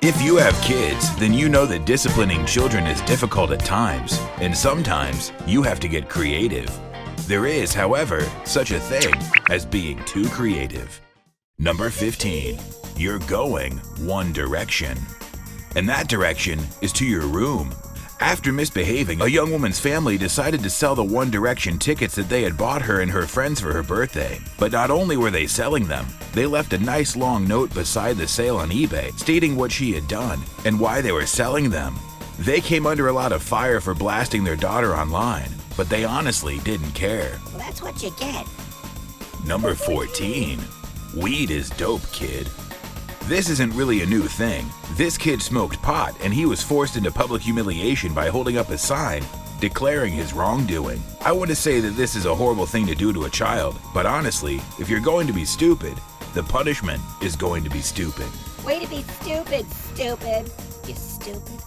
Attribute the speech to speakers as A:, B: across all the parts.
A: If you have kids, then you know that disciplining children is difficult at times, and sometimes you have to get creative. There is, however, such a thing as being too creative. Number 15. You're going one direction. And that direction is to your room. After misbehaving, a young woman's family decided to sell the One Direction tickets that they had bought her and her friends for her birthday. But not only were they selling them, they left a nice long note beside the sale on eBay stating what she had done and why they were selling them. They came under a lot of fire for blasting their daughter online, but they honestly didn't care.
B: Well, that's what you get.
A: Number 14. Weed is dope, kid. This isn't really a new thing. This kid smoked pot and he was forced into public humiliation by holding up a sign declaring his wrongdoing. I want to say that this is a horrible thing to do to a child, but honestly, if you're going to be stupid, the punishment is going to be stupid.
B: Way to be stupid, stupid. You stupid.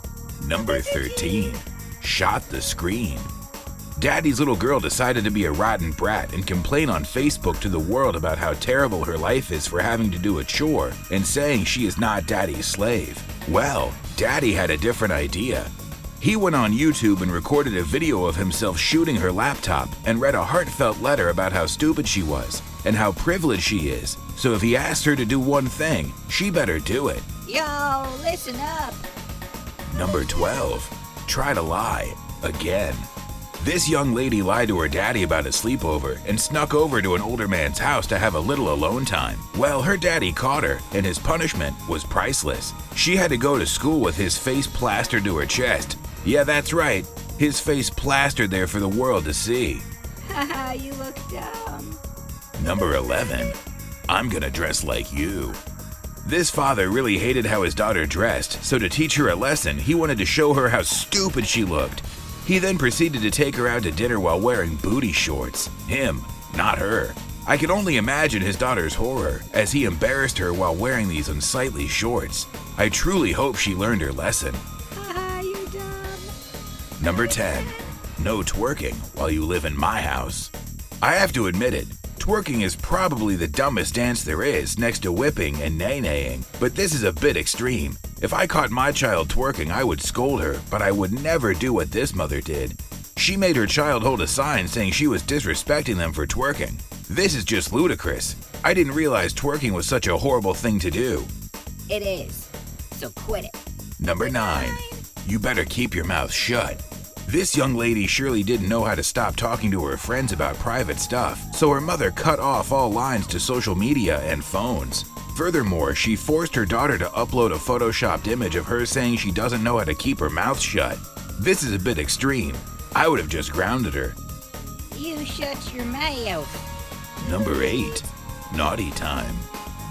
A: Number 13. Shot the screen. Daddy's little girl decided to be a rotten brat and complain on Facebook to the world about how terrible her life is for having to do a chore and saying she is not Daddy's slave. Well, Daddy had a different idea. He went on YouTube and recorded a video of himself shooting her laptop and read a heartfelt letter about how stupid she was and how privileged she is. So if he asked her to do one thing, she better do it.
B: Yo, listen up.
A: Number 12. Try to lie again. This young lady lied to her daddy about a sleepover and snuck over to an older man's house to have a little alone time. Well, her daddy caught her, and his punishment was priceless. She had to go to school with his face plastered to her chest. Yeah, that's right, his face plastered there for the world to see.
B: Haha, you look dumb.
A: Number 11. I'm gonna dress like you. This father really hated how his daughter dressed, so to teach her a lesson, he wanted to show her how stupid she looked. He then proceeded to take her out to dinner while wearing booty shorts. Him, not her. I could only imagine his daughter's horror as he embarrassed her while wearing these unsightly shorts. I truly hope she learned her lesson.
B: Haha, you dumb.
A: Number 10. No twerking while you live in my house. I have to admit it, twerking is probably the dumbest dance there is next to whipping and nay-naying, but this is a bit extreme. If I caught my child twerking, I would scold her, but I would never do what this mother did. She made her child hold a sign saying she was disrespecting them for twerking. This is just ludicrous. I didn't realize twerking was such a horrible thing to do.
B: It is. So quit it.
A: Number 9. You better keep your mouth shut. This young lady surely didn't know how to stop talking to her friends about private stuff, so her mother cut off all lines to social media and phones. Furthermore, she forced her daughter to upload a photoshopped image of her saying she doesn't know how to keep her mouth shut. This is a bit extreme. I would have just grounded her.
B: You shut your mouth.
A: Number 8. Naughty time.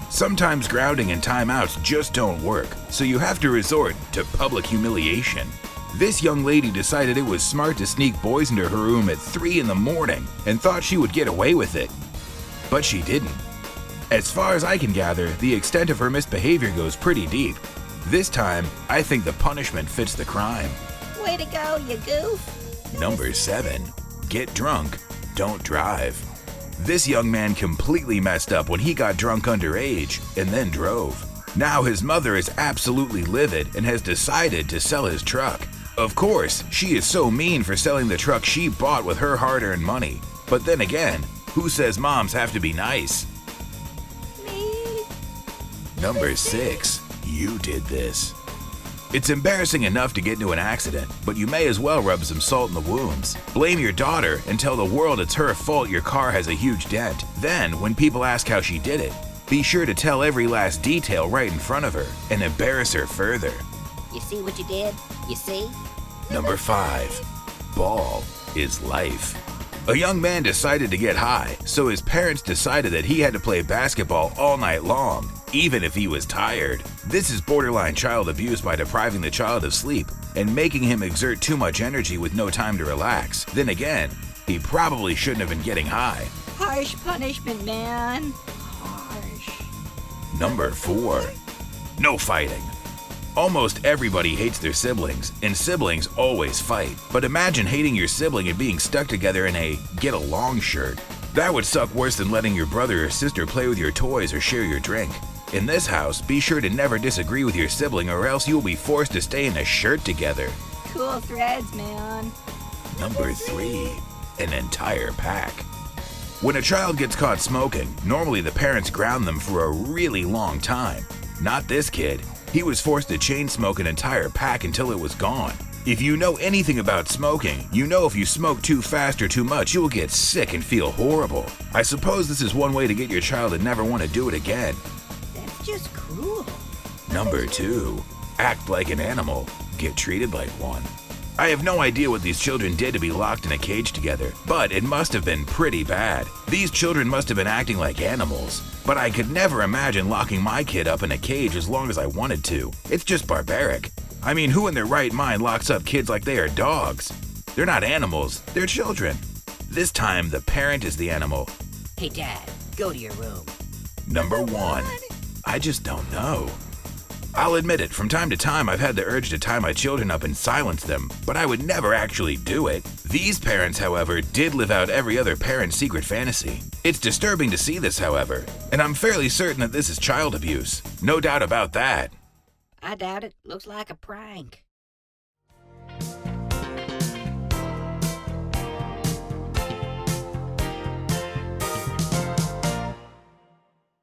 A: Sometimes grounding and timeouts just don't work, so you have to resort to public humiliation. This young lady decided it was smart to sneak boys into her room at 3 in the morning and thought she would get away with it. But she didn't. As far as I can gather, the extent of her misbehavior goes pretty deep. This time, I think the punishment fits the crime.
B: Way to go, you goof.
A: Number 7. Get drunk, don't drive. This young man completely messed up when he got drunk underage and then drove. Now his mother is absolutely livid and has decided to sell his truck. Of course, she is so mean for selling the truck she bought with her hard-earned money. But then again, who says moms have to be nice?
B: Me.
A: Number 6. You did this. It's embarrassing enough to get into an accident, but you may as well rub some salt in the wounds. Blame your daughter and tell the world it's her fault your car has a huge dent. Then, when people ask how she did it, be sure to tell every last detail right in front of her and embarrass her further.
B: You see what you did? You see?
A: Number 5. Ball is life. A young man decided to get high, so his parents decided that he had to play basketball all night long, even if he was tired. This is borderline child abuse by depriving the child of sleep and making him exert too much energy with no time to relax. Then again, he probably shouldn't have been getting high.
B: Harsh punishment, man. Harsh.
A: Number 4. No fighting. Almost everybody hates their siblings, and siblings always fight. But imagine hating your sibling and being stuck together in a get-along shirt. That would suck worse than letting your brother or sister play with your toys or share your drink. In this house, be sure to never disagree with your sibling or else you will be forced to stay in a shirt together.
B: Cool threads, man.
A: Number 3. An entire pack. When a child gets caught smoking, normally the parents ground them for a really long time. Not this kid. He was forced to chain smoke an entire pack until it was gone. If you know anything about smoking, you know if you smoke too fast or too much, you will get sick and feel horrible. I suppose this is one way to get your child to never want to do it again.
B: That's just cruel.
A: Number 2. Act like an animal. Get treated like one. I have no idea what these children did to be locked in a cage together, but it must have been pretty bad. These children must have been acting like animals, but I could never imagine locking my kid up in a cage as long as I wanted to. It's just barbaric. I mean, who in their right mind locks up kids like they are dogs? They're not animals, they're children. This time, the parent is the animal.
B: Hey, Dad, go to your room.
A: Number 1. I just don't know. I'll admit it, from time to time I've had the urge to tie my children up and silence them, but I would never actually do it. These parents, however, did live out every other parent's secret fantasy. It's disturbing to see this, however, and I'm fairly certain that this is child abuse. No doubt about that.
B: I doubt it. Looks like a prank.